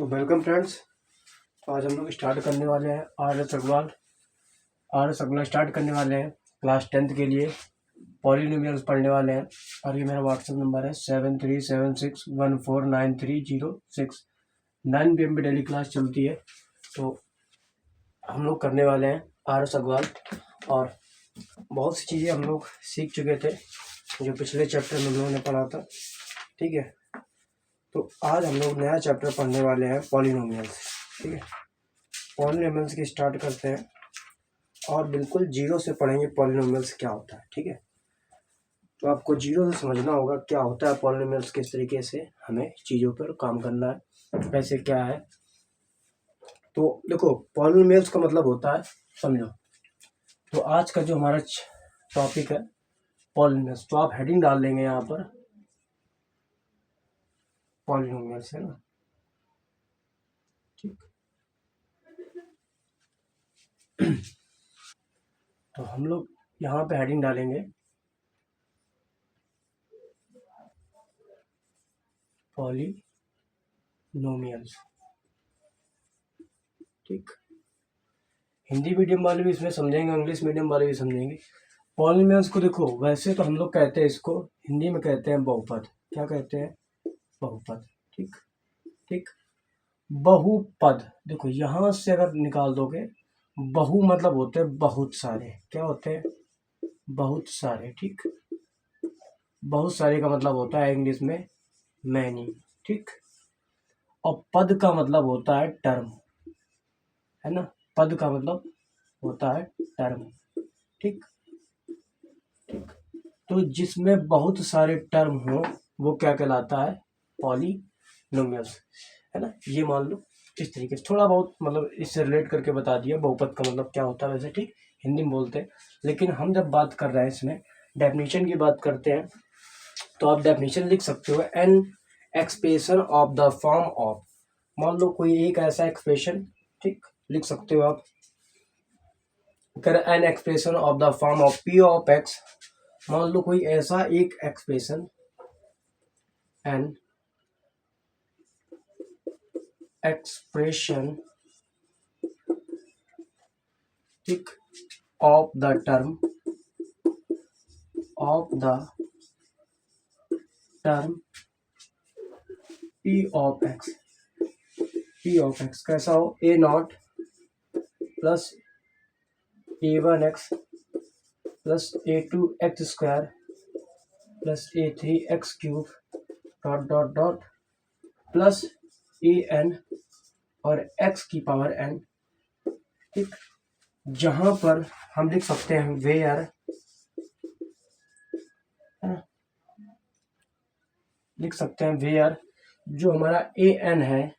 तो welcome friends. तो आज हम लोग स्टार्ट करने वाले हैं आर एस अग्रवाल स्टार्ट करने वाले हैं क्लास 10th के लिए पॉलिनोमियल्स पढ़ने वाले हैं। और ये मेरा व्हाट्सएप नंबर है 7376149306। 9 PM पे डेली क्लास चलती है। तो हम लोग करने वाले हैं आर एस अग्रवाल और बहुत सी चीज़ें हम लोग सीख चुके थे जो पिछले चैप्टर में हम लोगों ने पढ़ा था। ठीक है, तो आज हम लोग नया चैप्टर पढ़ने वाले हैं पॉलिनोमियल्स। ठीक है, पॉलिनोमियल्स की स्टार्ट करते हैं और बिल्कुल जीरो से पढ़ेंगे पॉलिनोमियल्स क्या होता है। ठीक है, तो आपको जीरो से समझना होगा क्या होता है पॉलिनोमियल्स, किस तरीके से हमें चीज़ों पर काम करना है, कैसे क्या है। तो देखो पॉलिनोमियल्स का मतलब होता है, समझो। तो आज का जो हमारा टॉपिक है पॉलिनोमियल्स, तो आप हेडिंग डाल लेंगे यहाँ पर पॉलिनोमियल्स, है ना। ठीक, तो हम लोग यहाँ पे हेडिंग डालेंगे पॉलिनोमियल्स। ठीक, हिंदी मीडियम वाले भी इसमें समझेंगे, इंग्लिश मीडियम वाले भी समझेंगे। पॉलिनोमियल्स को देखो, वैसे तो हम लोग कहते हैं इसको हिंदी में कहते हैं बहुपद। क्या कहते हैं? बहुपद। ठीक ठीक, बहुपद। देखो यहाँ से अगर निकाल दोगे, बहु मतलब होते हैं बहुत सारे। क्या होते हैं? बहुत सारे। ठीक, बहुत सारे का मतलब होता है इंग्लिश में मैनी। ठीक, और पद का मतलब होता है टर्म, है ना। पद का मतलब होता है टर्म। ठीक ठीक, तो जिसमें बहुत सारे टर्म हो वो क्या कहलाता है? पॉलिनोमियल्स, है ना। ये मान लो इस तरीके से थोड़ा बहुत मतलब इससे रिलेट करके बता दिया बहुपद का मतलब क्या होता है। वैसे ठीक हिंदी में बोलते हैं, लेकिन हम जब बात कर रहे हैं इसमें डेफिनेशन की बात करते हैं, तो आप डेफिनेशन लिख सकते हो N expression of the form of. मान लो कोई एक ऐसा एक्सप्रेशन, ठीक, लिख सकते हो आप, कर an expression of the form of P of X. मान लो कोई ऐसा एक एक्सप्रेशन एन एक्सप्रेशन, ठीक, of the term P of X. P of X कैसा हो? A naught plus A one X plus A two X square plus A three X cube dot dot dot plus A N और X की power N. ठीक, जहां पर हम लिख सकते हैं वेयर, लिख सकते हैं वेयर जो हमारा ए एन है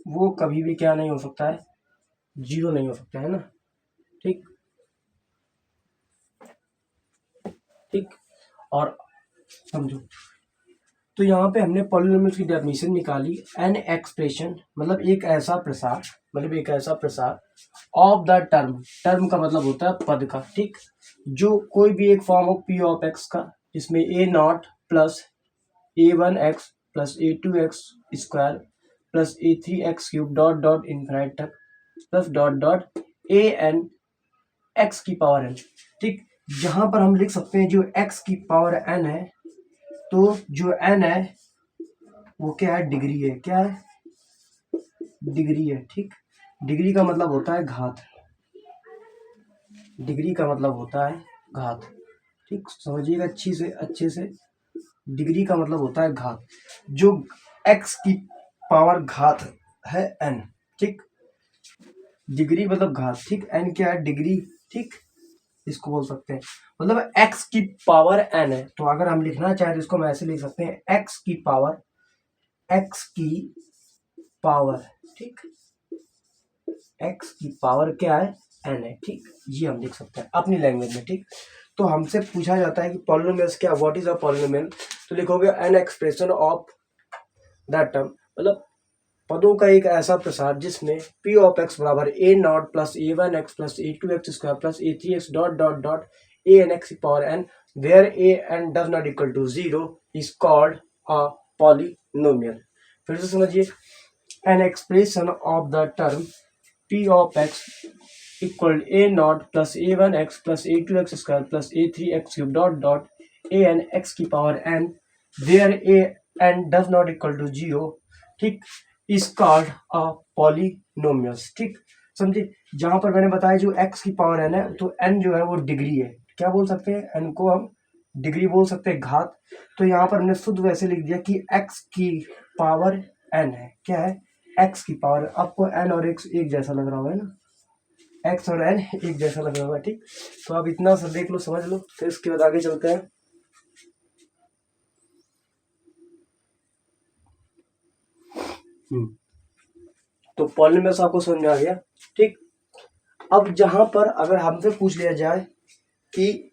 वो कभी भी क्या नहीं हो सकता है? जीरो नहीं हो सकता है ना। ठीक ठीक, और समझो, तो यहाँ पे हमने पॉलिनोमियल्स की डेफिनेशन निकाली। एन एक्सप्रेशन मतलब एक ऐसा प्रसार, मतलब एक ऐसा प्रसार ऑफ द टर्म। टर्म का मतलब होता है पद का। ठीक, जो कोई भी एक form of P of X का, जिसमें A naught plus A one X plus A two X square plus A three X cube dot dot infinite तक plus dot dot A N X की पावर एन। ठीक, जहां पर हम लिख सकते हैं जो एक्स की पावर एन है, तो जो एन है वो क्या है? डिग्री है। क्या है? डिग्री है। ठीक, डिग्री का मतलब होता है घात। डिग्री का मतलब होता है घात। ठीक, समझिएगा अच्छे से। डिग्री का मतलब होता है घात। जो एक्स की पावर घात है एन। ठीक, डिग्री मतलब घात। ठीक, एन क्या है? डिग्री। ठीक, इसको बोल सकते हैं मतलब एक्स की पावर एन है। तो अगर हम लिखना चाहें तो इसको हम ऐसे लिख सकते हैं एक्स की पावर ठीक, एक्स की पावर क्या है? एन है। ठीक, ये हम लिख सकते हैं अपनी लैंग्वेज में। ठीक, तो हमसे पूछा जाता है कि पॉलिनोमियल्स क्या, व्हाट इज अ पॉलिनोमियल, तो लिखोगे N expression of the term, मतलब पदों का एक ऐसा प्रसार जिसमें पी ऑफ एक्स बराबर A naught plus A one X plus A two X square plus A three X dot dot dot A N X की power N, where A N does not equal to zero is called a polynomial. फिर से समझिए, an expression of the term P of X equal A naught plus A one X plus A two X square plus A three X cube dot dot A N X की power N there A N does not equal to zero, ठीक, is called a polynomials. ठीक, समझे, जहां पर मैंने बताया जो x की पावर एन है, तो एन जो है वो डिग्री है, क्या बोल सकते हैं, एन को हम डिग्री बोल सकते हैं, घात। तो यहाँ पर हमने शुद्ध वैसे लिख दिया कि एक्स की पावर एन है, क्या है, एक्स की पावर। आपको एन और एक्स एक जैसा लग रहा होगा ना, एक्स और एन एक जैसा लग रहा होगा, ठीक। तो आप इतना सा देख लो, समझ लो, फिर इसके बाद आगे चलते हैं। तो पॉलिनोमियल्स आपको समझ में आ गया, ठीक। अब जहां पर अगर हमसे पूछ लिया जाए कि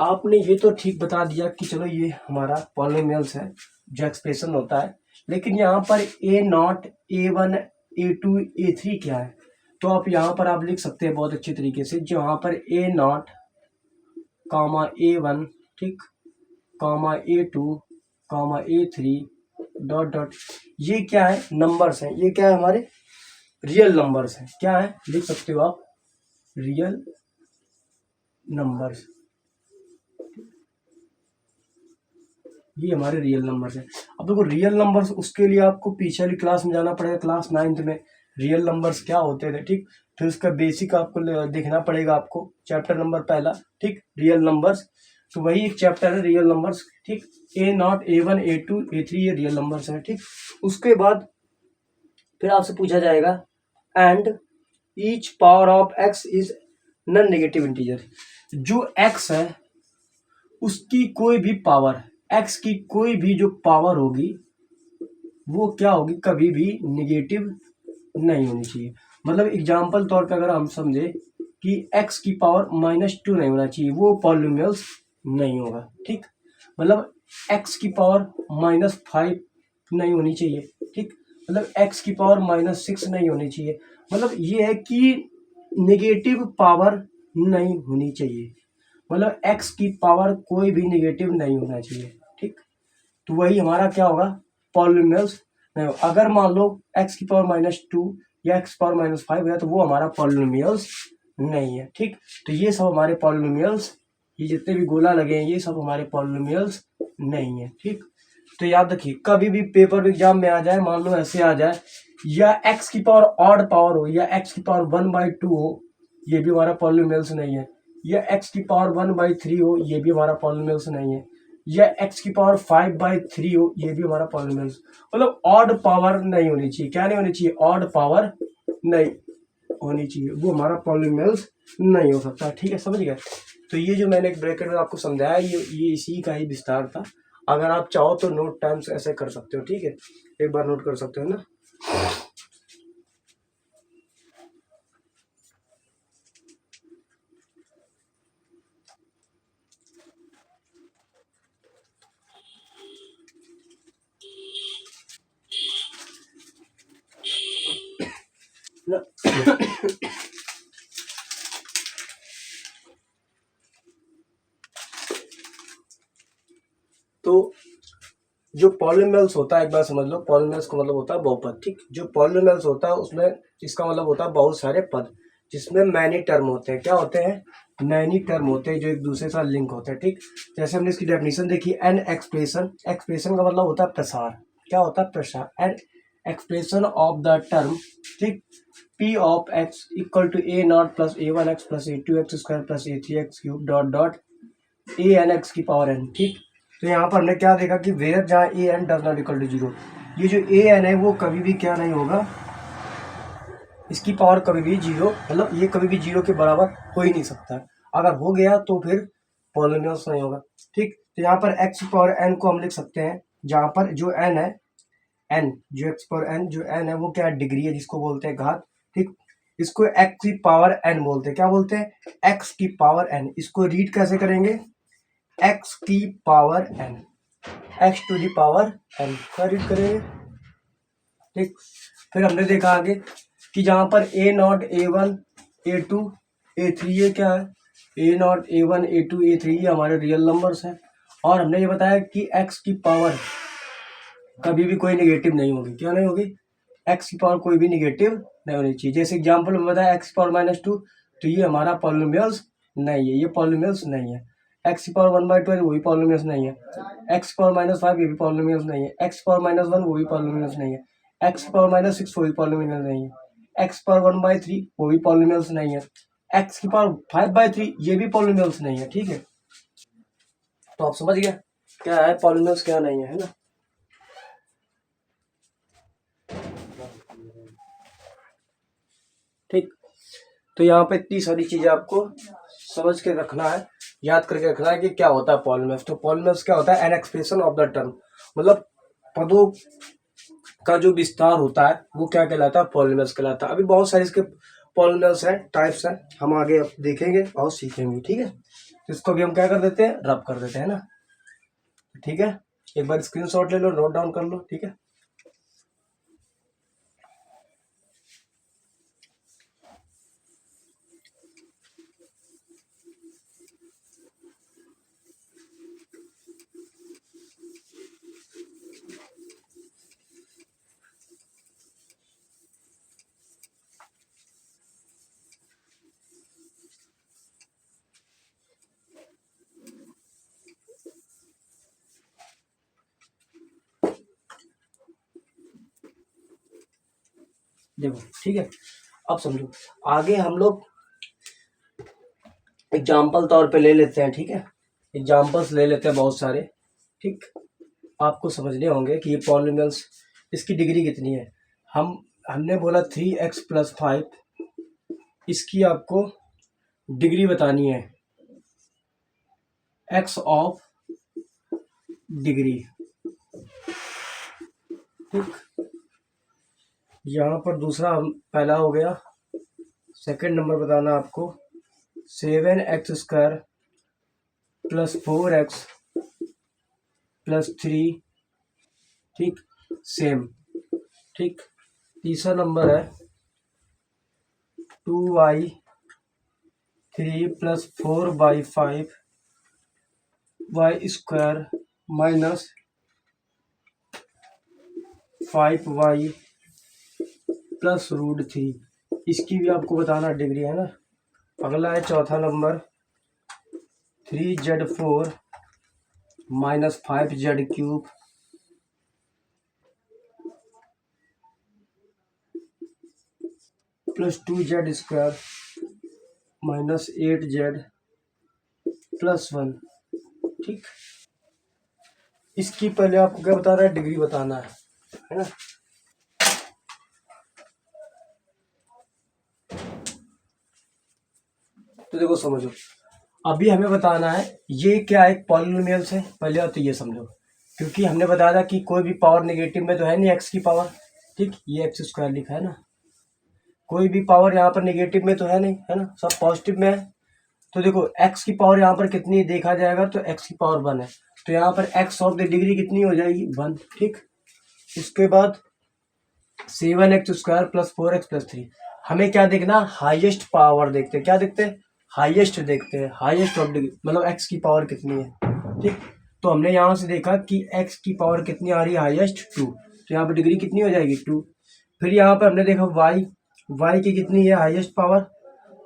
आपने ये तो ठीक बता दिया कि चलो ये हमारा पॉलिनोमियल्स है जो एक्सप्रेशन होता है, लेकिन यहाँ पर A naught A one A two A three क्या है, तो आप यहाँ पर आप लिख सकते हैं बहुत अच्छे तरीके से, जो यहाँ पर A not comma A one, ठीक, कामा ए टू कामा ए थ्री डॉट डॉट, ये क्या है, नंबर्स हैं, ये क्या है, हमारे रियल नंबर्स हैं, क्या है, लिख सकते हो आप, रियल नंबर्स, ये हमारे रियल नंबर्स हैं। अब देखो रियल नंबर्स, उसके लिए आपको पीछे वाली क्लास में जाना पड़ेगा, क्लास 9th में रियल नंबर्स क्या होते थे, ठीक। फिर उसका बेसिक आपको देखना पड़ेगा, आपको चैप्टर नंबर पहला, ठीक, रियल नंबर्स। तो वही एक चैप्टर है रियल नंबर्स, ठीक। A naught A one A two A three ये रियल नंबर्स हैं, ठीक। उसके बाद फिर आपसे पूछा जाएगा and each power of X is non negative integer, जो एक्स है उसकी कोई भी पावर, एक्स की कोई भी जो पावर होगी वो क्या होगी, कभी भी निगेटिव नहीं होनी चाहिए। मतलब एग्जाम्पल तौर पर अगर हम समझे कि एक्स की पावर -2 नहीं होना चाहिए, वो पॉलिनोमियल्स नहीं होगा, ठीक। मतलब एक्स की पावर -5 नहीं होनी चाहिए, ठीक। मतलब एक्स की पावर -6 नहीं होनी चाहिए। मतलब ये है कि निगेटिव पावर नहीं होनी चाहिए, मतलब एक्स की पावर कोई भी निगेटिव नहीं होना चाहिए, ठीक। तो वही हमारा क्या होगा, पॉलिनोमियल्स नहीं होगा। अगर मान लो एक्स की पावर -2 या एक्स पावर -5 है तो वो हमारा पॉलिनोमियल्स नहीं है, ठीक। तो ये सब हमारे पॉलिनोमियल्स, ये जितने भी गोला लगे हैं ये सब हमारे पॉलिनोमियल्स नहीं है, ठीक। तो याद रखिए, कभी भी पेपर एग्जाम में आ जाए, मान लो ऐसे आ जाए, या एक्स की पावर ऑड पावर हो या एक्स की पावर 1/2 हो, ये भी हमारा पॉलिनोमियल्स नहीं है। या एक्स की पावर 1/3 हो, ये भी हमारा पॉलिनोमियल्स नहीं है। या एक्स की पावर 5/3 हो, ये भी हमारा पॉलिनोमियल्स, मतलब ऑड पावर नहीं होनी चाहिए। क्या नहीं होनी चाहिए, ऑड पावर नहीं होनी चाहिए, वो हमारा पॉलिनोमियल्स नहीं हो सकता, ठीक है, समझ गए। तो ये जो मैंने एक ब्रैकेट में आपको समझाया, ये इसी का ही विस्तार था। अगर आप चाहो तो नोट टाइम्स ऐसे कर सकते हो, ठीक है, एक बार नोट कर सकते हो ना। तो जो पॉलिनोमियल्स होता है, एक बार समझ लो, पॉलिनोमियल्स का मतलब होता है बहुपद, ठीक। जो पॉलिनोमियल्स होता है उसमें इसका मतलब होता है बहुत सारे पद, जिसमें मैनी टर्म होते हैं। क्या होते हैं, मैनी टर्म होते हैं जो एक दूसरे के साथ लिंक होते हैं, ठीक। जैसे हमने इसकी डेफिनेशन देखी, एन एक्सप्रेशन, एक्सप्रेशन का मतलब होता है प्रसार। क्या होता है, प्रसार। An expression of the term, ठीक, P of X equal to A naught plus A one X plus A two X square plus A three X cube dot dot A N X की power N, ठीक। तो यहाँ पर हमने क्या देखा कि वेयर जहाँ A N does not equal to zero, ये जो ए एन है वो कभी भी क्या नहीं होगा, इसकी पावर कभी भी जीरो, मतलब ये कभी भी जीरो के बराबर हो ही नहीं सकता। अगर हो गया तो फिर पॉलिनोमियल्स नहीं होगा, ठीक। तो यहाँ पर एक्स की पावर एन को हम लिख सकते हैं, जहाँ पर जो एन है, एन जो एक्स पावर एन जो एन है वो क्या है, डिग्री है, जिसको बोलते हैं घात, ठीक। इसको एक्स की पावर एन बोलते हैं, क्या बोलते हैं, एक्स की पावर एन। इसको रीड कैसे करेंगे, एक्स की power N, X to the power N का रीड करेंगे, ठीक। फिर हमने देखा आगे कि जहां पर A naught A one A two A three, ये क्या है, A naught A one A two A three, ये हमारे रियल नंबर्स हैं। और हमने ये बताया कि एक्स की पावर कभी भी कोई निगेटिव नहीं होगी। क्यों नहीं होगी? एक्स की पावर कोई भी निगेटिव नहीं होनी चाहिए। जैसे एग्जाम्पल में बताया एक्स पावर -2, तो ये हमारा पॉलिनोमियल्स नहीं है, ये पॉलिनोमियल्स नहीं है। एक्स की पावर 1/2 है, वो भी पॉलिनोमियल्स नहीं है। एक्स पावर -5 ये भी पॉलिनोमियल्स नहीं है। एक्स पावर -1 वो भी पॉलिनोमियल्स नहीं है। एक्स पावर -6 वो भी पॉलिनोमियल्स नहीं है। एक्स पावर 1/3 वो भी पॉलिनोमियल्स नहीं है। एक्स की पावर 5/3 ये भी पॉलिनोमियल्स नहीं है। ठीक है, तो आप समझ गए क्या है पॉलिनोमियल्स क्या नहीं है ना। ठीक, तो यहाँ पे इतनी सारी चीजें आपको समझ के रखना है, याद करके रखना है कि क्या होता है पॉलिनोमियल्स। तो पॉलिनोमियल्स क्या होता है? N expression of the term, मतलब पदों का जो विस्तार होता है वो क्या कहलाता है? पॉलिनोमियल्स कहलाता है। अभी बहुत सारे इसके पॉलिनोमियल्स हैं, टाइप्स हैं, हम आगे देखेंगे और सीखेंगे। ठीक है, तो इसको भी हम क्या कर देते हैं? रब कर देते हैं ना। ठीक है, एक बार स्क्रीनशॉट ले लो, नोट डाउन कर लो। ठीक है, देखो। ठीक है, अब समझो, आगे हम लोग एग्जाम्पल तौर पे ले लेते हैं। ठीक है, एग्जाम्पल्स ले लेते हैं बहुत सारे। ठीक, आपको समझने होंगे कि ये पॉलिनोमियल्स इसकी डिग्री कितनी है। हमने बोला 3x+5, इसकी आपको डिग्री बतानी है, x ऑफ डिग्री। ठीक, यहाँ पर दूसरा पहला हो गया। सेकंड नंबर बताना आपको 7x² + 4x + 3। ठीक, सेम। ठीक, तीसरा नंबर है 2y3 + 4y5 y² -5y + √3। इसकी भी आपको बताना डिग्री है ना। अगला है चौथा number 3z4 -5z³ + 2z² -8z + 1। ठीक, इसकी पहले आपको क्या बताना है? डिग्री बताना है ना। तो देखो समझो, अभी हमें बताना है ये क्या एक पॉलिनोमियल्स है। पहले बात तो ये समझो, क्योंकि हमने बताया था कि कोई भी पावर नेगेटिव में तो है नहीं एक्स की पावर। ठीक, ये x² लिखा है ना, कोई भी पावर यहाँ पर नेगेटिव में तो है नहीं, है ना, सब पॉजिटिव में है। तो देखो एक्स की पावर यहाँ पर कितनी देखा जाएगा, तो एक्स की पावर 1 है, तो यहाँ पर एक्स ऑफ द डिग्री कितनी हो जाएगी? 1। ठीक, उसके बाद 7x² + 4x + 3। हमें क्या देखना? हाईएस्ट पावर देखते हैं। क्या देखते हैं? हाईएस्ट देखते हैं, हाईएस्ट ऑफ डिग्री, मतलब एक्स की पावर कितनी है। ठीक, तो हमने यहाँ से देखा कि एक्स की पावर कितनी आ रही है? हाईएस्ट 2, तो यहाँ पर डिग्री कितनी हो जाएगी? 2। फिर यहाँ पर हमने देखा वाई की कितनी है हाईएस्ट पावर?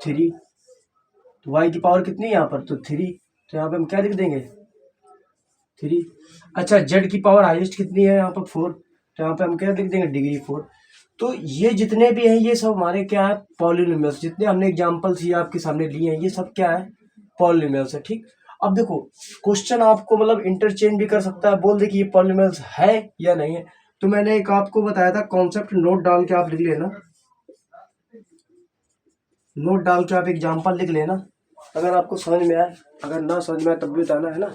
3, तो वाई की पावर कितनी है यहाँ पर? तो 3, तो यहाँ पे हम क्या लिख देंगे? 3। अच्छा, जेड की पावर हाईएस्ट कितनी है यहाँ पर? 4, तो यहाँ पे हम क्या लिख देंगे? डिग्री 4। तो ये जितने भी हैं ये सब हमारे क्या है? पॉलिनोमियल्स। जितने हमने एग्जांपल्स ये आपके सामने लिए हैं ये सब क्या है? पॉलिनोमियल्स है। ठीक, अब देखो क्वेश्चन आपको मतलब इंटरचेंज भी कर सकता है, बोल दे कि ये पॉलिनोमियल्स है या नहीं है। तो मैंने एक आपको बताया था कॉन्सेप्ट, नोट डाल के आप लिख लेना, नोट डाल के आप एग्जाम्पल लिख लेना। अगर आपको समझ में आए, अगर ना समझ में आए तब भी बताना है ना।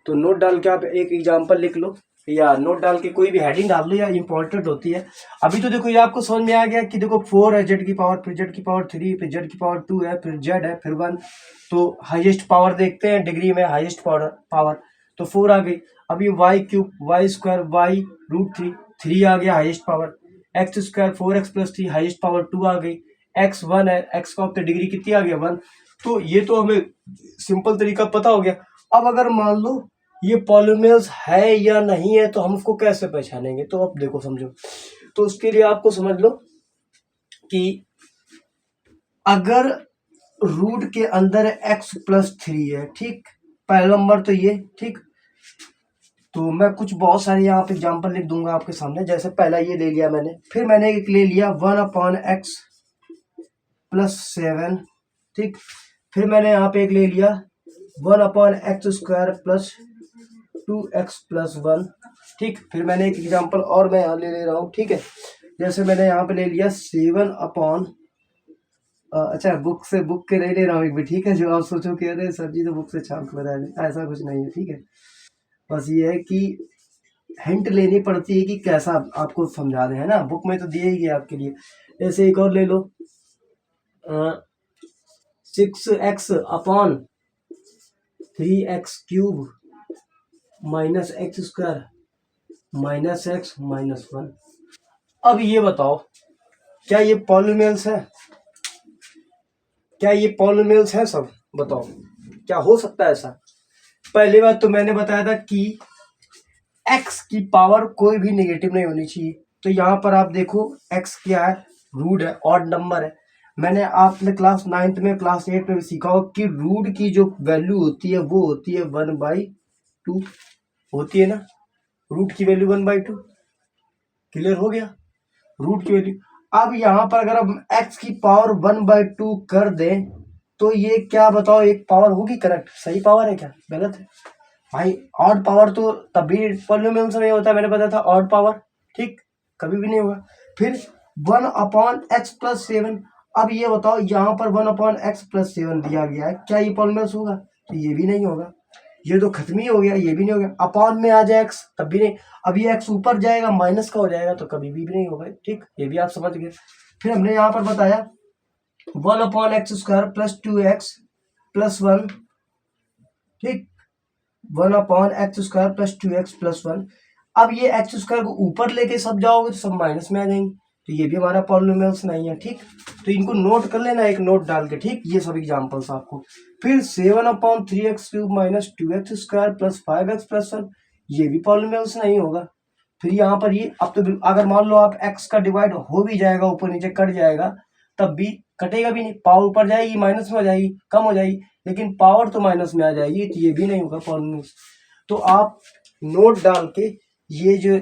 तो नोट डाल के आप एक एग्जाम्पल लिख लो, या नोट डाल के कोई भी हेडिंग डाल लो, या इंपॉर्टेंट होती है। अभी तो देखो ये आपको समझ में आ गया कि देखो 4 है जेड की पावर, फिर जेड की पावर 3, फिर जेड की पावर 2 है, फिर जेड है, फिर 1। तो हाईएस्ट पावर देखते हैं डिग्री में, हाईएस्ट पावर तो 4 आ गई। अभी y³ y² y√3, 3 आ गया highest power. x² 4x + 3 highest power 2 आ गई। x 1 है, x का तो डिग्री कितनी आ गया? 1। तो ये तो हमें सिंपल तरीका पता हो गया। अब अगर मान लो ये पॉलिनोमियल्स है या नहीं है, तो हम उसको कैसे पहचानेंगे? तो अब देखो समझो, तो उसके लिए आपको समझ लो कि अगर रूट के अंदर x+3 है, ठीक, पहला नंबर तो ये, ठीक। तो मैं कुछ बहुत सारे यहाँ पे एग्जांपल लिख दूंगा आपके सामने। जैसे पहला ये ले लिया मैंने, फिर मैंने एक ले लिया 1/x+7, ठीक। फिर मैंने यहाँ पे एक ले लिया 1/x²+2x+1, ठीक। फिर मैंने एक एग्जांपल और मैं यहाँ ले रहा हूँ, ठीक है। जैसे मैंने यहाँ पे ले लिया 7 अच्छा, बुक के नहीं ले रहा हूँ एक भी, ठीक है। जो आप सोचो कि अरे सर जी तो बुक से छाप कर बताया, ऐसा कुछ नहीं है, ठीक है। बस ये है कि हिंट लेनी पड़ती है कि कैसा आपको समझा दें, है ना। बुक में तो दिए ही गए आपके लिए। ऐसे एक और ले लो, 6x/3x³ -x² -x-1। अब ये बताओ, क्या ये पॉलिनोमियल्स है? क्या ये पॉलिनोमियल्स है सब? बताओ, क्या हो सकता है ऐसा? पहली बात तो मैंने बताया था कि x की पावर कोई भी नेगेटिव नहीं होनी चाहिए। तो यहाँ पर आप देखो x क्या है, रूट है, ऑड नंबर है। मैंने आपने क्लास 9th में, क्लास 8 में भी सीखा हो कि रूट की जो वैल्यू होती है वो होती है 1/2 होती है ना। रूट की वैल्यू 1/2, क्लियर हो गया, रूट की वैल्यू। अब यहाँ पर अगर हम x की पावर 1/2 कर दें तो ये क्या बताओ, एक पावर होगी करेक्ट? सही पावर है क्या, गलत है? भाई ऑड पावर तो तभी पॉलिनोमियल में नहीं होता, मैंने बताया था ऑड पावर, ठीक, कभी भी नहीं होगा। फिर 1/x+7। अब ये बताओ, यहाँ पर 1/x+7 दिया गया है, क्या ये पॉलिनोमियल होगा? तो ये भी नहीं होगा, ये तो खत्म ही हो गया, ये भी नहीं हो गया। अपॉन में आ जाए x तब भी नहीं। अब ये x ऊपर जाएगा माइनस का हो जाएगा, तो कभी भी नहीं होगा, ठीक, ये भी आप समझ गए। फिर हमने यहाँ पर बताया 1/x²+2x+1, ठीक, 1/x²+2x+1। अब ये x² को ऊपर लेके सब जाओगे तो सब माइनस में आ जाएंगे, तो ये भी हमारा पॉलिनोमियल्स नहीं है, ठीक। तो इनको नोट कर लेना, एक नोट डाल के, ठीक। ये सब एग्जांपल्स आपको। फिर 7/3x³ -2x² + 5x+1, ये भी पॉलिनोमियल्स नहीं होगा। फिर यहाँ पर ये, अब तो अगर मान लो आप x का डिवाइड हो भी जाएगा, ऊपर नीचे कट जाएगा, तब भी कटेगा भी नहीं, पावर ऊपर जाएगी माइनस में हो जाएगी, कम हो जाएगी, लेकिन पावर तो माइनस में आ जाएगी, तो ये भी नहीं होगा पॉलिनोमियल्स। तो आप नोट डाल के ये जो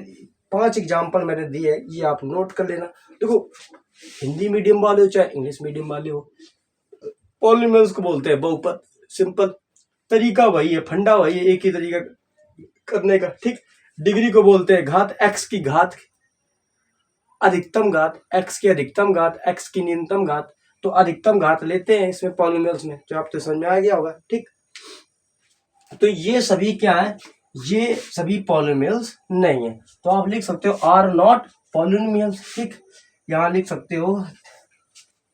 5 एग्जाम्पल मैंने दिए है, ये आप नोट कर लेना। देखो, हिंदी मीडियम वाले हो चाहे इंग्लिश मीडियम वाले हो, पॉलिनोमियल्स को बोलते हैं बहुपद। सिंपल तरीका वही है, फंडा वही है, एक ही तरीका करने का, ठीक। डिग्री को बोलते हैं घात, एक्स की घात अधिकतम घात, एक्स की अधिकतम घात, एक्स की न्यूनतम घात। तो अधिकतम घात लेते हैं इसमें पॉलिनोमियल्स में, जो आपको समझ में आ गया होगा, ठीक। तो ये सभी क्या है, ये सभी पॉलिनोमियल्स नहीं है। तो आप लिख सकते हो आर नॉट पॉलिनोमियल्स, ठीक। यहां लिख सकते हो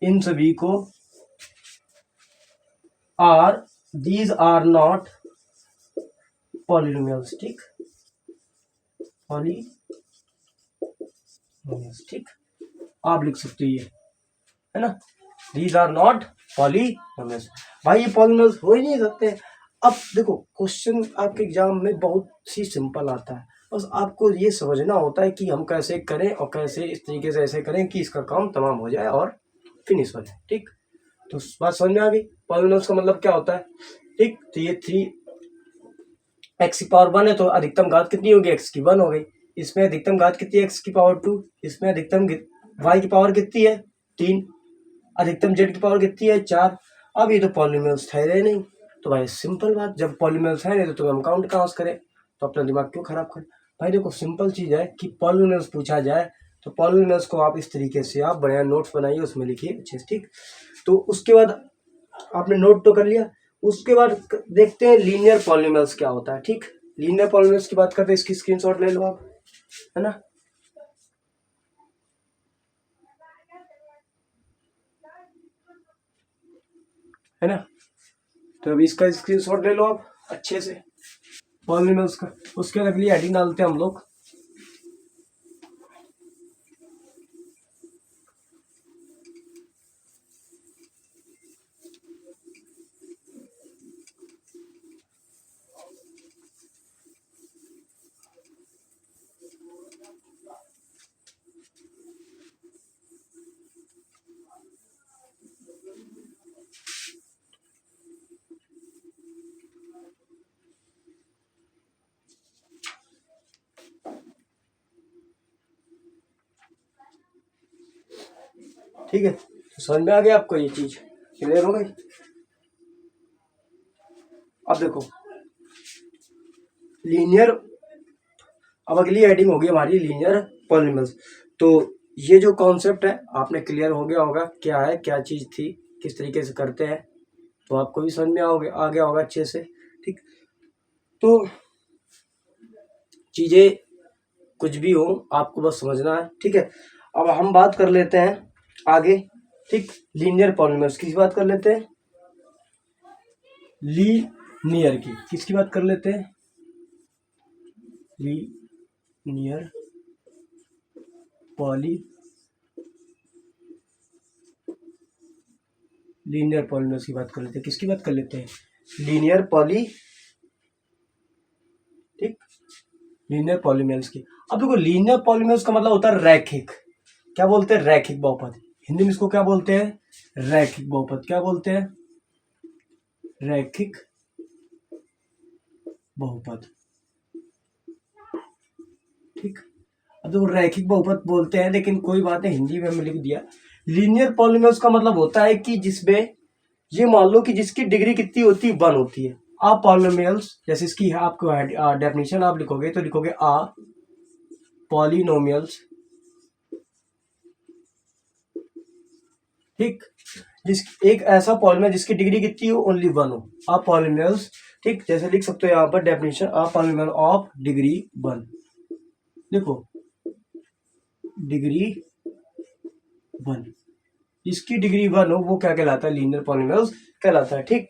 इन सभी को are, these are not polynomials, ठीक, पॉलिनोमियल्स, ठीक। आप लिख सकते हो ये, है ना, दीज आर नॉट पॉलिनोमियल्स। भाई ये पॉलिनोमियल्स हो ही नहीं सकते। अब देखो, क्वेश्चन आपके एग्जाम में बहुत ही सिंपल आता है, बस आपको ये समझना होता है कि हम कैसे करें और कैसे इस तरीके से ऐसे करें कि इसका काम तमाम हो जाए और फिनिश हो जाए, ठीक। तो बात समझ में आ गई, पॉलिनोमियल्स का मतलब क्या होता है, ठीक। तो ये 3x⁻1 है, तो अधिकतम घात कितनी होगी, x की 1 हो गई। इसमें अधिकतम घात कितनी है, x⁻2। इसमें अधिकतम y की पावर कितनी है, 3। अधिकतम z की पावर कितनी है, 4। अब ये तो पॉलिनोमियल्स ठहरे नहीं, तो भाई सिंपल बात, जब पॉलिनोमियल्स है नहीं तो हम काउंट कहाँ से करें, तो अपना दिमाग क्यों खराब करें। भाई देखो, सिंपल चीज है कि पॉलिनोमियल्स पूछा जाए तो पॉलिनोमियल्स को आप इस तरीके से आप बढ़िया नोट्स बनाइए, उसमें लिखिए अच्छे से, ठीक। तो उसके बाद आपने नोट तो कर लिया, उसके बाद देखते हैं लीनियर पॉलिनोमियल्स क्या होता है, ठीक। लीनियर पॉलिनोमियल्स की बात करते हैं, इसकी स्क्रीनशॉट ले लो आप, है ना, है ना। तो अभी इसका स्क्रीनशॉट ले लो आप अच्छे से, पॉलिनोमियल्स का। उसके बाद अगली हेडिंग डालते हैं हम लोग, ठीक है, तो समझ में आ गया आपको ये चीज, क्लियर हो गई। अब देखो लीनियर, अब अगली हेडिंग होगी हमारी लीनियर पॉलिनॉमियल्स। तो ये जो कॉन्सेप्ट है आपने क्लियर हो गया होगा, क्या है, क्या चीज थी, किस तरीके से करते हैं, तो आपको भी समझ में आ गया होगा अच्छे से। ठीक, तो चीजें कुछ भी हो आपको बस समझना है। ठीक है, अब हम बात कर लेते हैं आगे। ठीक, लीनियर पॉलिनॉमियल्स की बात कर लेते हैं, लीनियर की किसकी बात कर लेते हैं, लीनियर लीनियर पॉलिनॉमियल्स की बात कर लेते हैं। किसकी बात कर लेते हैं, लीनियर ठीक, लीनियर पॉलिनॉमियल्स की। अब देखो लीनियर पॉलिनॉमियल्स का मतलब होता है रैखिक, क्या बोलते हैं, रैखिक बहुपद। हिंदी में इसको क्या बोलते हैं, रैखिक बहुपद। क्या बोलते हैं, रैखिक बहुपद। ठीक, अब देखो रैखिक बहुपद बोलते हैं, लेकिन कोई बात नहीं, हिंदी में हमने लिख दिया। लीनियर पॉलिनॉमियल्स का मतलब होता है कि जिसमें ये मान लो कि जिसकी डिग्री कितनी होती है, 1 होती है। आ पॉलिनोमियल्स, जैसे इसकी आपको डेफिनेशन आप लिखोगे तो लिखोगे आ पॉलिनोमियल्स, ठीक, एक ऐसा पॉलिनोमियल जिसकी डिग्री कितनी हो, ओनली 1 हो, आ पॉलिनोमियल्स। ठीक, जैसे लिख सकते हो यहाँ पर definition, a polynomial of degree 1। देखो डिग्री 1, जिसकी डिग्री 1 हो वो क्या कहलाता है, लीनियर पॉलिनोमियल्स कहलाता है। ठीक,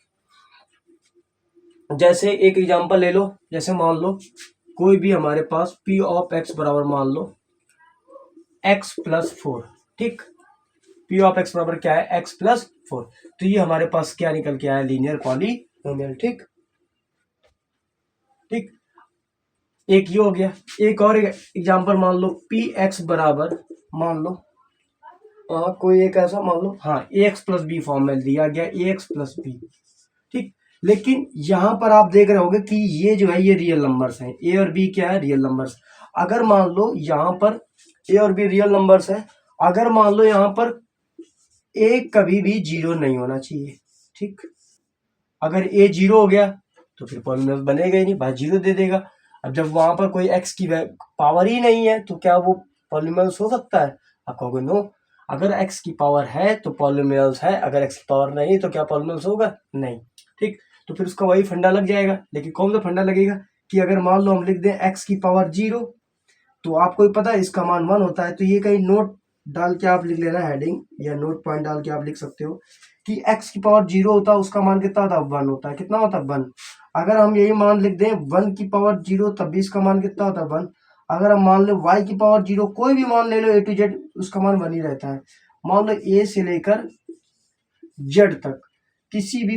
जैसे एक एग्जांपल ले लो, जैसे मान लो कोई भी हमारे पास p ऑफ x बराबर मान लो x प्लस 4। ठीक, p ऑफ x बराबर क्या है, x प्लस 4। तो ये हमारे पास क्या निकल के आया, लीनियर पॉलिनोमियल। ठीक, ठीक, एक ये हो गया। एक और एग्जांपल मान लो पी एक्स बराबर, मान लो कोई एक ऐसा मान लो, हाँ ए एक्स प्लस बी फॉर्म में दिया गया, ए एक्स प्लस बी। ठीक, लेकिन यहां पर आप देख रहे होगे कि ये जो है ये रियल नंबर्स हैं, ए और बी क्या है, रियल नंबर्स। अगर मान लो यहां पर ए और बी रियल नंबर्स है, अगर मान लो यहां पर ए कभी भी 0 नहीं होना चाहिए। ठीक, अगर ए 0 हो गया तो फिर पॉलिनोमियल बनेगा ही नहीं, भाई 0 दे देगा। अब जब वहां पर कोई एक्स की पावर ही नहीं है तो क्या वो पॉलिनोमियल हो सकता है, आप कहोगे नो। अगर एक्स की पावर है तो पॉलिनोमियल्स है, अगर एक्स की पावर नहीं तो क्या पॉलिनोमियल्स होगा, नहीं। ठीक, तो फिर उसका वही फंडा लग जाएगा। लेकिन कौन सा फंडा लगेगा कि अगर मान लो हम लिख दें एक्स की पावर 0, तो आपको पता है इसका मान 1 होता है, तो ये कहीं नोट डाल के आप लिख लेना, हेडिंग या नोट पॉइंट डाल के आप लिख सकते हो कि x की पावर 0 होता है, उसका मान कितना होता है, 1 होता है। कितना होता है, 1। अगर हम यही मान लिख दें 1 की पावर 0, तब भी इसका मान कितना होता है, 1। अगर हम मान लो y की पावर 0, कोई भी मान ले लो A to Z, उसका मान 1 ही रहता है। मान लो a से लेकर z तक किसी भी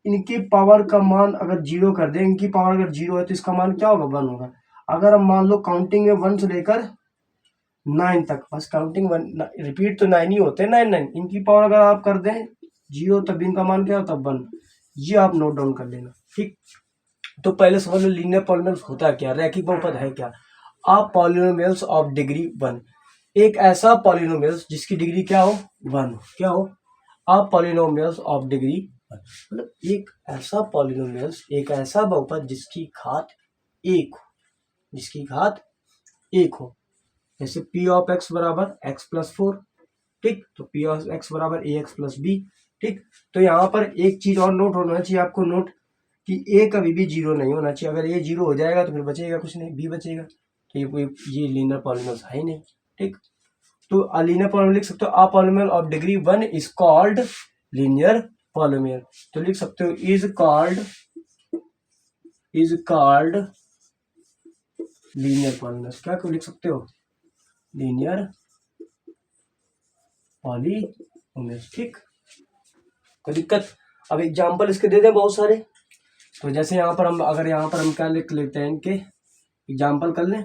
इनके पावर का मान अगर 0 कर दें, इनकी पावर अगर 0 है तो इसका मान क्या होगा, 1 होगा। अगर हम मान लो काउंटिंग में 1 से लेकर 9 तक, बस काउंटिंग 1 रिपीट तो 9 ही होते हैं, 9 इनकी पावर अगर आप कर दें 0, तब इनका मान क्या होता है, 1। ये आप नोट डाउन कर लेना। ठीक, तो पहले समझ लो लीनियर पॉलिनोमियल्स होता क्या, रैखिक बहुपद है क्या। आप पॉलिनोमियल्स ऑफ डिग्री 1, एक ऐसा पॉलिनोमियल्स जिसकी डिग्री क्या हो, 1 हो, क्या हो, आप पॉलिनोमियल्स ऑफ डिग्री 1, मतलब एक ऐसा पॉलिनोमियल्स, एक ऐसा बहुपद जिसकी घात 1 हो, जिसकी घात 1 हो। जैसे p ऑफ x बराबर x प्लस 4। ठीक, तो p ऑफ x बराबर ए एक्स प्लस बी। ठीक, तो यहाँ पर एक चीज और नोट होना चाहिए आपको, नोट कि a कभी भी 0 नहीं होना चाहिए। अगर ये 0 हो जाएगा तो फिर बचेगा कुछ नहीं, b बचेगा, तो ये लीनियर पॉलिनोमियल है ही नहीं। ठीक, तो लीनियर पॉलिनोमियल लिख सकते हो, a polynomial of degree 1 is called linear polynomial. तो लिख सकते हो इज कॉल्ड लीनियर पॉलिनोमियल। क्या क्यों लिख सकते हो, लीनियर पॉलिनोमियल। ठीक, कोई दिक्कत। अब एग्जांपल इसके दे दें बहुत सारे। तो जैसे यहाँ पर हम, अगर यहाँ पर हम क्या लिख लेते हैं, इनके एग्जांपल कर लें,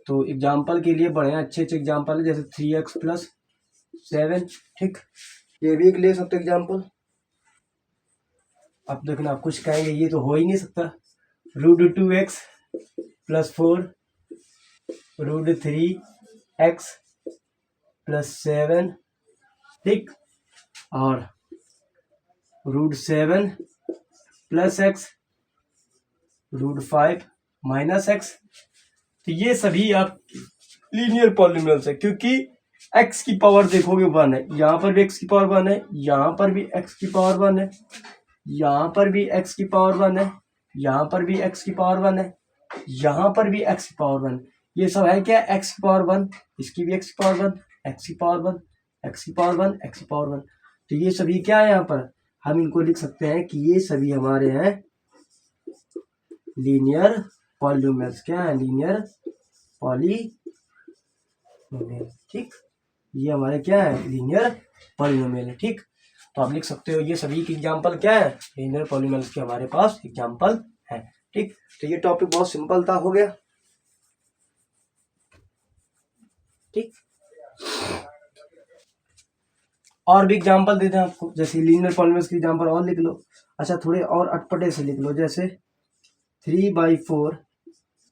तो एग्जांपल के लिए बड़े अच्छे एग्जांपल है, जैसे 3x प्लस 7। ठीक, ये भी एक ले सकते एग्जांपल। अब देखना, आप कुछ कहेंगे ये तो हो ही नहीं सकता, root 2x plus 4, root 3x +7, ठीक, और √7 + x, √5 -x। तो ये सभी आप लीनियर पॉलिनोमियल्स है, क्योंकि x की पावर देखोगे 1 है, यहाँ पर भी x की पावर 1 है, यहाँ पर भी x की पावर 1 है, यहाँ पर भी x की पावर 1 है, यहाँ पर भी x की पावर 1 है, यहाँ पर भी x की पावर 1। ये सब है क्या, x की पावर 1, इसकी भी x की पावर 1, x की पावर 1, x की पावर 1, x की पावर 1। तो ये सभी क्या है, यहाँ पर हम इनको लिख सकते हैं कि ये सभी हमारे हैं लीनियर पॉलिनोमियल्स। क्या है, लीनियर पॉलिनोमियल, ठीक। ये हमारे क्या है, लीनियर पॉलिनोमियल है, ठीक। तो आप लिख सकते हो ये सभी की एग्जांपल क्या है, लीनियर पॉलिनोमियल्स के हमारे पास एग्जांपल है, ठीक। तो ये टॉपिक बहुत सिंपल था, हो गया, ठीक। और भी एग्जांपल देते हैं आपको, जैसे लीनियर पॉलिनोमियल्स के एग्जांपल और लिख लो। अच्छा, थोड़े और अटपटे से लिख लो, जैसे 3/4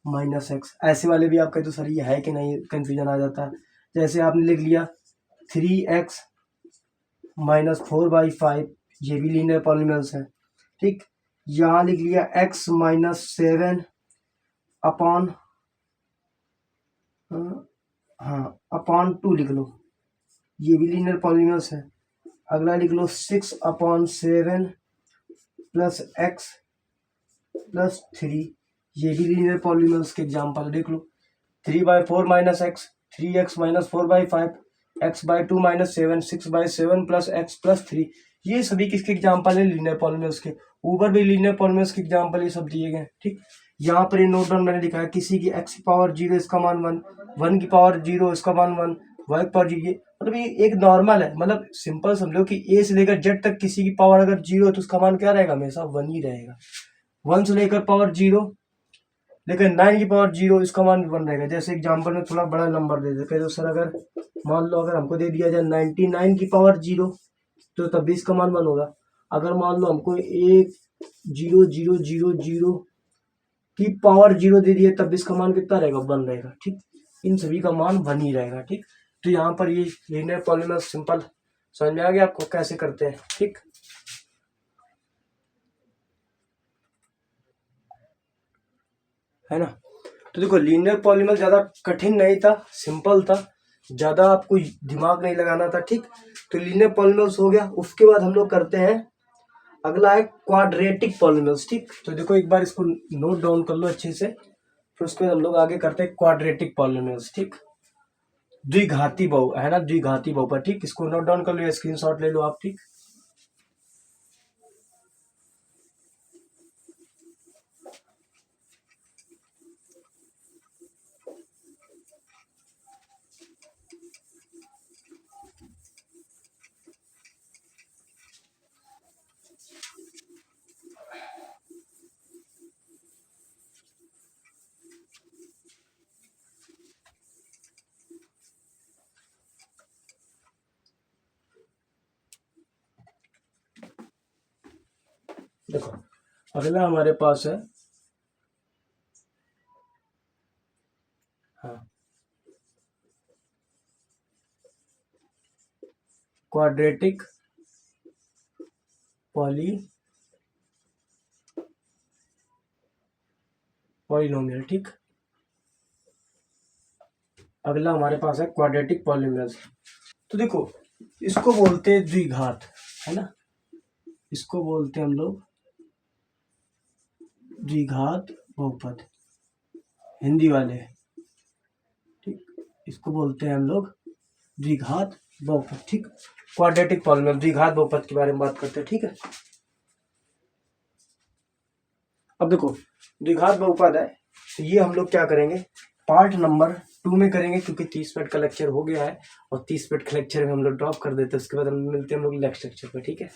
-x। ऐसे वाले भी आपका तो सर ये है कि नहीं, कंफ्यूजन आ जाता है। जैसे आपने लिख लिया 3x -4/5, ये भी लीनियर पॉलिनोमियल्स है, ठीक। यहाँ लिख लिया x -7 अपॉन, हाँ, अपॉन 2 लिख लो, ये भी लीनियर पॉलिनोमियल्स है। अगला लिख लो 6/7 + x + 3, ये भी लीनियर पॉलिनोमियल्स के एग्जांपल देख लो। 3/4 -x, 3x -4/5, x/2 -7, 6/7 + x + 3, ये सभी किसके एग्जांपल है, लीनियर पॉलिनोमियल्स के। ऊपर भी लीनियर पॉलिनोमियल्स के एग्जांपल ये सब दिए गए, ठीक। यहाँ पर ये नोट डाउन मैंने लिखा है, किसी की x की पावर 0 इसका मान 1, 1 की पावर 0 इसका मान 1, y की पावर 0, ये मतलब ये एक नॉर्मल है, मतलब सिंपल समझो कि a से लेकर z तक किसी की पावर अगर 0 है तो उसका मान क्या रहेगा, हमेशा 1 ही रहेगा। 1 से लेकर पावर 0, लेकिन 9 की पावर 0, इसका मान 1 रहेगा। जैसे एग्जांपल में थोड़ा बड़ा नंबर दे देते, तो सर अगर मान लो अगर हमको दे दिया जाए 99 की पावर 0, तो तब भी इसका मान 1 होगा। अगर मान लो हमको 1,0,0,0,0 की पावर 0 दे दिया, तब भी इसका मान कितना रहेगा, 1 रहेगा, ठीक। इन सभी का मान 1 ही रहेगा, ठीक। तो यहाँ पर ये लीनियर पॉलिनोमियल सिंपल समझ में आ गया आपको कैसे करते हैं, ठीक। है ना। तो देखो लीनियर पॉलिनोमियल ज्यादा कठिन नहीं था, सिंपल था, ज्यादा आपको दिमाग नहीं लगाना था, ठीक। तो लीनियर पॉलिनोमियल्स हो गया। उसके बाद हम लोग करते हैं, अगला है क्वाड्रेटिक पॉलिनोमियल्स, ठीक। तो देखो एक बार इसको नोट डाउन कर लो अच्छे से, फिर उसके बाद हम लोग आगे करते हैं क्वाड्रेटिक पॉलिनोमियल्स, ठीक। द्विघाती बहु है ना, द्विघाती बहुपद, ठीक। इसको नोट डाउन कर लो या स्क्रीनशॉट ले लो आप, ठीक। देखो अगला हमारे पास है, हाँ, क्वाड्रेटिक पॉलिनोमियल, ठीक। अगला हमारे पास है क्वाड्रेटिक पॉलिनोमियल्स। तो देखो इसको बोलते हैं द्विघात, है ना, इसको बोलते हैं हम लोग द्विघात बहुपद, हिंदी वाले, ठीक। इसको बोलते हैं हम लोग द्विघात बहुपद, ठीक। क्वाड्रेटिक पॉलिनोमियल द्विघात बहुपद के बारे में बात करते हैं, ठीक है। अब देखो द्विघात बहुपद है, तो ये हम लोग क्या करेंगे, पार्ट नंबर 2 में करेंगे, क्योंकि 30 मिनट का लेक्चर हो गया है, और 30 मिनट के लेक्चर में हम लोग ड्रॉप कर देते हैं। उसके बाद हम मिलते हैं हम लोग नेक्स्ट लेक्चर पे, ठीक है।